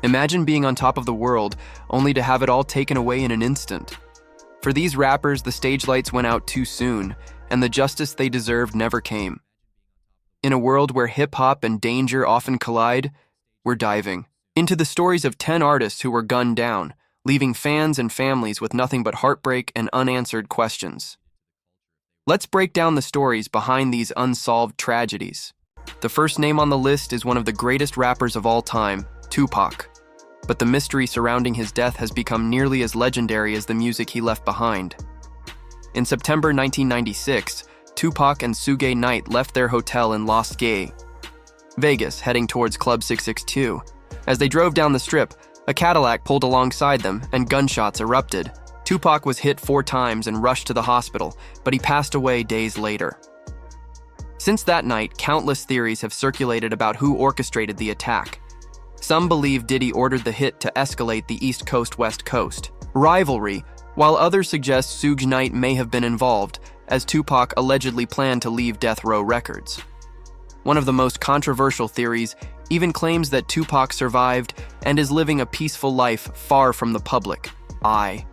Imagine being on top of the world, only to have it all taken away in an instant. For these rappers, the stage lights went out too soon, and the justice they deserved never came. In a world where hip-hop and danger often collide, we're diving into the stories of 10 artists who were gunned down, leaving fans and families with nothing but heartbreak and unanswered questions. Let's break down the stories behind these unsolved tragedies. The first name on the list is one of the greatest rappers of all time, Tupac. But the mystery surrounding his death has become nearly as legendary as the music he left behind. In September 1996, Tupac and Suge Knight left their hotel in Las Vegas, heading towards Club 662. As they drove down the strip, a Cadillac pulled alongside them and gunshots erupted. Tupac was hit 4 times and rushed to the hospital, but he passed away days later. Since that night, countless theories have circulated about who orchestrated the attack. Some believe Diddy ordered the hit to escalate the East Coast-West Coast rivalry, while others suggest Suge Knight may have been involved, as Tupac allegedly planned to leave Death Row Records. One of the most controversial theories even claims that Tupac survived and is living a peaceful life far from the public eye.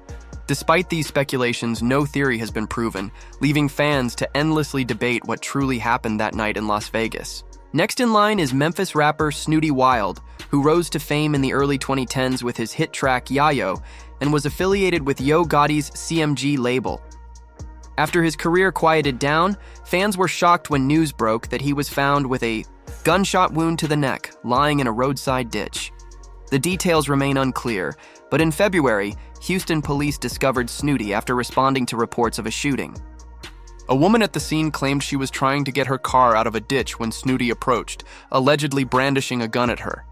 Despite these speculations, no theory has been proven, leaving fans to endlessly debate what truly happened that night in Las Vegas. Next in line is Memphis rapper Snooty Wild, who rose to fame in the early 2010s with his hit track Yayo and was affiliated with Yo Gotti's CMG label. After his career quieted down, fans were shocked when news broke that he was found with a gunshot wound to the neck, lying in a roadside ditch. The details remain unclear, but in February, Houston police discovered Snooty after responding to reports of a shooting. A woman at the scene claimed she was trying to get her car out of a ditch when Snooty approached, allegedly brandishing a gun at her.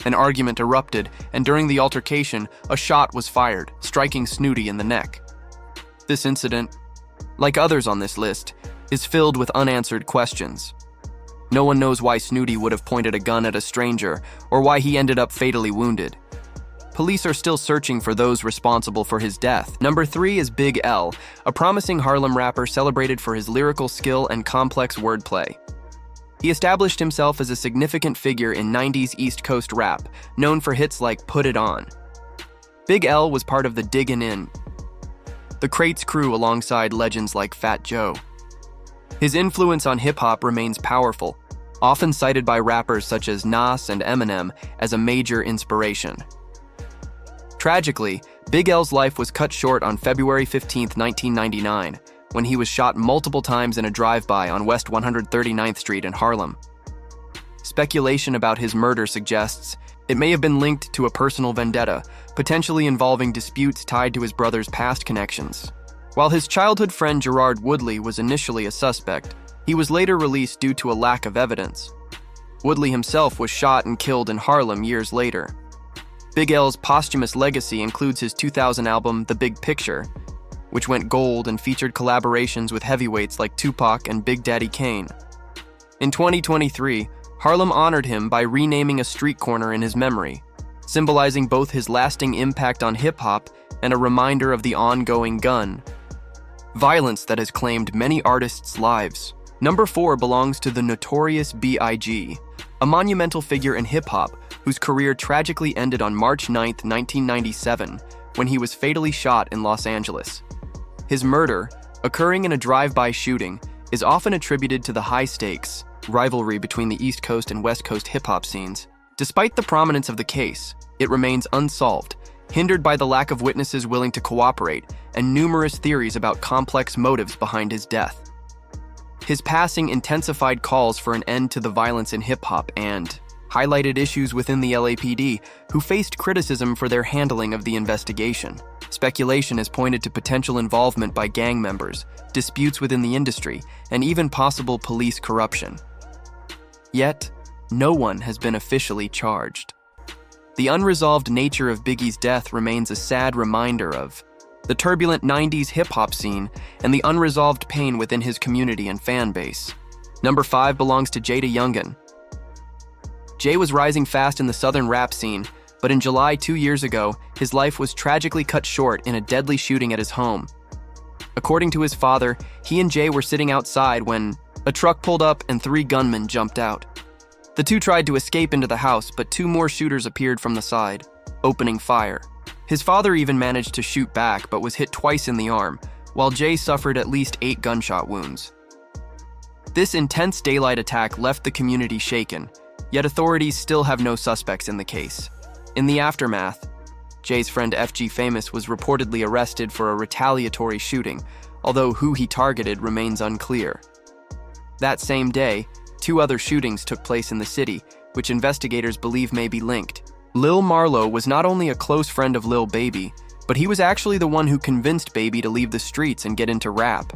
An argument erupted, and during the altercation, a shot was fired, striking Snooty in the neck. This incident, like others on this list, is filled with unanswered questions. No one knows why Snooty would have pointed a gun at a stranger, or why he ended up fatally wounded. Police are still searching for those responsible for his death. Number 3 is Big L, a promising Harlem rapper celebrated for his lyrical skill and complex wordplay. He established himself as a significant figure in 90s East Coast rap, known for hits like Put It On. Big L was part of the Diggin' In, the Crates crew alongside legends like Fat Joe. His influence on hip-hop remains powerful, often cited by rappers such as Nas and Eminem as a major inspiration. Tragically, Big L's life was cut short on February 15, 1999, when he was shot multiple times in a drive-by on West 139th Street in Harlem. Speculation about his murder suggests it may have been linked to a personal vendetta, potentially involving disputes tied to his brother's past connections. While his childhood friend Gerard Woodley was initially a suspect, he was later released due to a lack of evidence. Woodley himself was shot and killed in Harlem years later. Big L's posthumous legacy includes his 2000 album, The Big Picture, which went gold and featured collaborations with heavyweights like Tupac and Big Daddy Kane. In 2023, Harlem honored him by renaming a street corner in his memory, symbolizing both his lasting impact on hip-hop and a reminder of the ongoing gun violence that has claimed many artists' lives. Number 4 belongs to the notorious B.I.G., a monumental figure in hip-hop whose career tragically ended on March 9, 1997, when he was fatally shot in Los Angeles. His murder, occurring in a drive-by shooting, is often attributed to the high-stakes rivalry between the East Coast and West Coast hip-hop scenes. Despite the prominence of the case, it remains unsolved, hindered by the lack of witnesses willing to cooperate and numerous theories about complex motives behind his death. His passing intensified calls for an end to the violence in hip-hop and highlighted issues within the LAPD, who faced criticism for their handling of the investigation. Speculation has pointed to potential involvement by gang members, disputes within the industry, and even possible police corruption. Yet, no one has been officially charged. The unresolved nature of Biggie's death remains a sad reminder of the turbulent 90s hip-hop scene and the unresolved pain within his community and fan base. Number 5 belongs to Jada Youngin. Jay was rising fast in the southern rap scene, but in July 2 years ago, his life was tragically cut short in a deadly shooting at his home. According to his father, he and Jay were sitting outside when a truck pulled up and 3 gunmen jumped out. The two tried to escape into the house, but two more shooters appeared from the side, opening fire. His father even managed to shoot back, but was hit twice in the arm, while Jay suffered at least 8 gunshot wounds. This intense daylight attack left the community shaken, yet authorities still have no suspects in the case. In the aftermath, Jay's friend FG Famous was reportedly arrested for a retaliatory shooting, although who he targeted remains unclear. That same day, 2 other shootings took place in the city, which investigators believe may be linked. Lil Marlowe was not only a close friend of Lil Baby, but he was actually the one who convinced Baby to leave the streets and get into rap.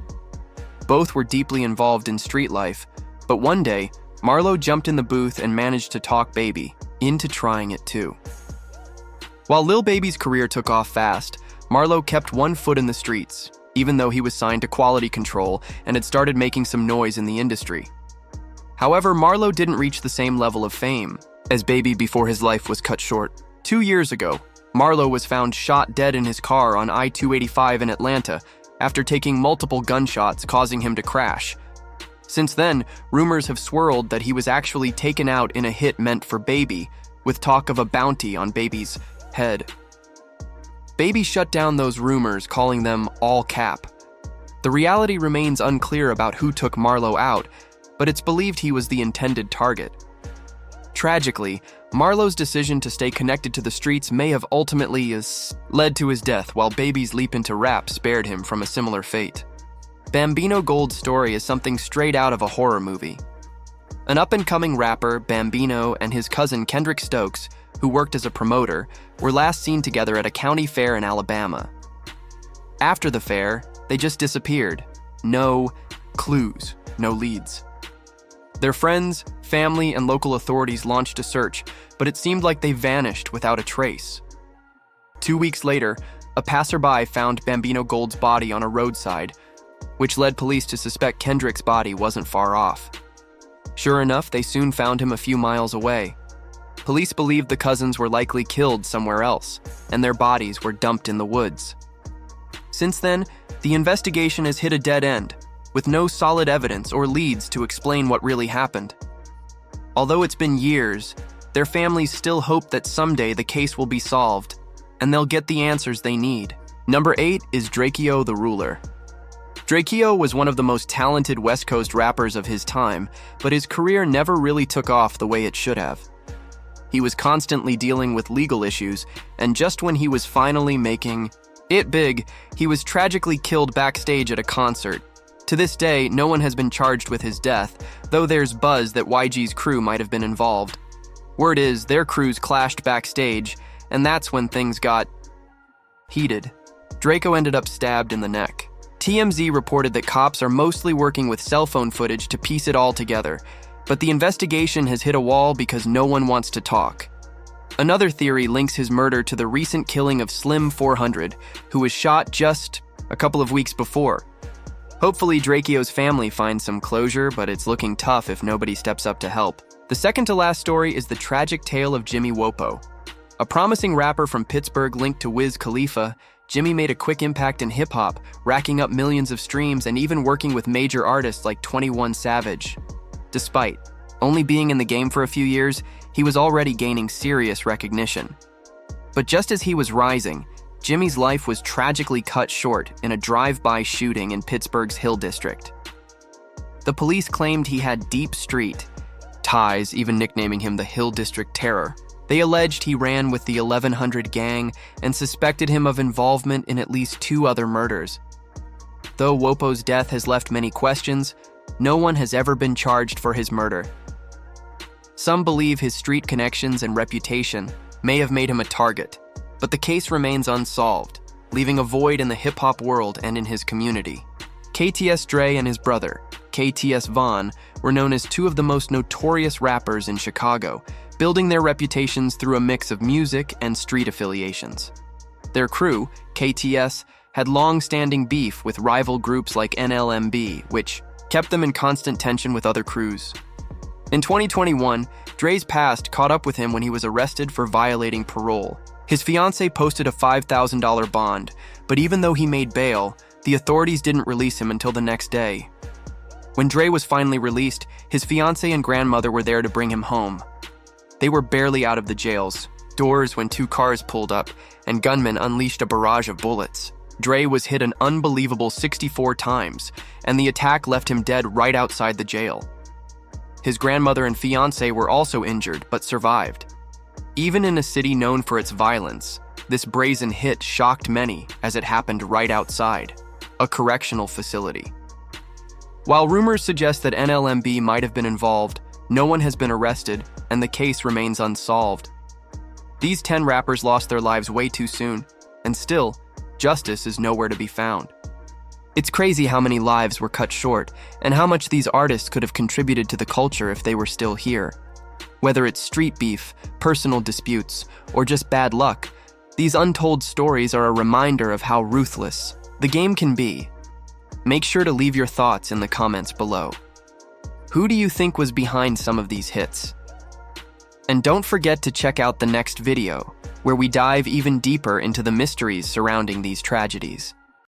Both were deeply involved in street life, but one day, Marlowe jumped in the booth and managed to talk Baby into trying it too. While Lil Baby's career took off fast, Marlowe kept one foot in the streets, even though he was signed to quality control and had started making some noise in the industry. However, Marlowe didn't reach the same level of fame as Baby before his life was cut short. 2 years ago, Marlowe was found shot dead in his car on I-285 in Atlanta after taking multiple gunshots, causing him to crash. Since then, rumors have swirled that he was actually taken out in a hit meant for Baby, with talk of a bounty on Baby's head. Baby shut down those rumors, calling them all cap. The reality remains unclear about who took Marlowe out, but it's believed he was the intended target. Tragically, Marlowe's decision to stay connected to the streets may have ultimately led to his death, while Baby's leap into rap spared him from a similar fate. Bambino Gold's story is something straight out of a horror movie. An up-and-coming rapper, Bambino, and his cousin Kendrick Stokes, who worked as a promoter, were last seen together at a county fair in Alabama. After the fair, they just disappeared. No clues, no leads. Their friends, family, and local authorities launched a search, but it seemed like they vanished without a trace. 2 weeks later, a passerby found Bambino Gold's body on a roadside, which led police to suspect Kendrick's body wasn't far off. Sure enough, they soon found him a few miles away. Police believed the cousins were likely killed somewhere else, and their bodies were dumped in the woods. Since then, the investigation has hit a dead end, with no solid evidence or leads to explain what really happened. Although it's been years, their families still hope that someday the case will be solved, and they'll get the answers they need. Number 8 is Drakeo the Ruler. Drakeo was one of the most talented West Coast rappers of his time, but his career never really took off the way it should have. He was constantly dealing with legal issues, and just when he was finally making it big, he was tragically killed backstage at a concert. To this day, no one has been charged with his death, though there's buzz that YG's crew might have been involved. Word is, their crews clashed backstage, and that's when things got heated. Draco ended up stabbed in the neck. TMZ reported that cops are mostly working with cell phone footage to piece it all together, but the investigation has hit a wall because no one wants to talk. Another theory links his murder to the recent killing of Slim 400, who was shot just a couple of weeks before. Hopefully, Drakeo's family finds some closure, but it's looking tough if nobody steps up to help. The second to last story is the tragic tale of Jimmy Wopo. A promising rapper from Pittsburgh linked to Wiz Khalifa, Jimmy made a quick impact in hip-hop, racking up millions of streams and even working with major artists like 21 Savage. Despite only being in the game for a few years, he was already gaining serious recognition. But just as he was rising, Jimmy's life was tragically cut short in a drive-by shooting in Pittsburgh's Hill District. The police claimed he had deep street ties, even nicknaming him the Hill District Terror. They alleged he ran with the 1100 gang and suspected him of involvement in at least 2 other murders. Though Wopo's death has left many questions, no one has ever been charged for his murder. Some believe his street connections and reputation may have made him a target, but the case remains unsolved, leaving a void in the hip-hop world and in his community. KTS Dre and his brother, KTS Vaughn, were known as 2 of the most notorious rappers in Chicago, building their reputations through a mix of music and street affiliations. Their crew, KTS, had long-standing beef with rival groups like NLMB, which kept them in constant tension with other crews. In 2021, Dre's past caught up with him when he was arrested for violating parole. His fiancée posted a $5,000 bond, but even though he made bail, the authorities didn't release him until the next day. When Dre was finally released, his fiancée and grandmother were there to bring him home. They were barely out of the jails doors when 2 cars pulled up and gunmen unleashed a barrage of bullets. Dre was hit an unbelievable 64 times, and the attack left him dead right outside the jail. His grandmother and fiancé were also injured, but survived. Even in a city known for its violence, this brazen hit shocked many as it happened right outside a correctional facility. While rumors suggest that NLMB might have been involved, no one has been arrested, and the case remains unsolved. These 10 rappers lost their lives way too soon, and still, justice is nowhere to be found. It's crazy how many lives were cut short, and how much these artists could have contributed to the culture if they were still here. Whether it's street beef, personal disputes, or just bad luck, these untold stories are a reminder of how ruthless the game can be. Make sure to leave your thoughts in the comments below. Who do you think was behind some of these hits? And don't forget to check out the next video, where we dive even deeper into the mysteries surrounding these tragedies.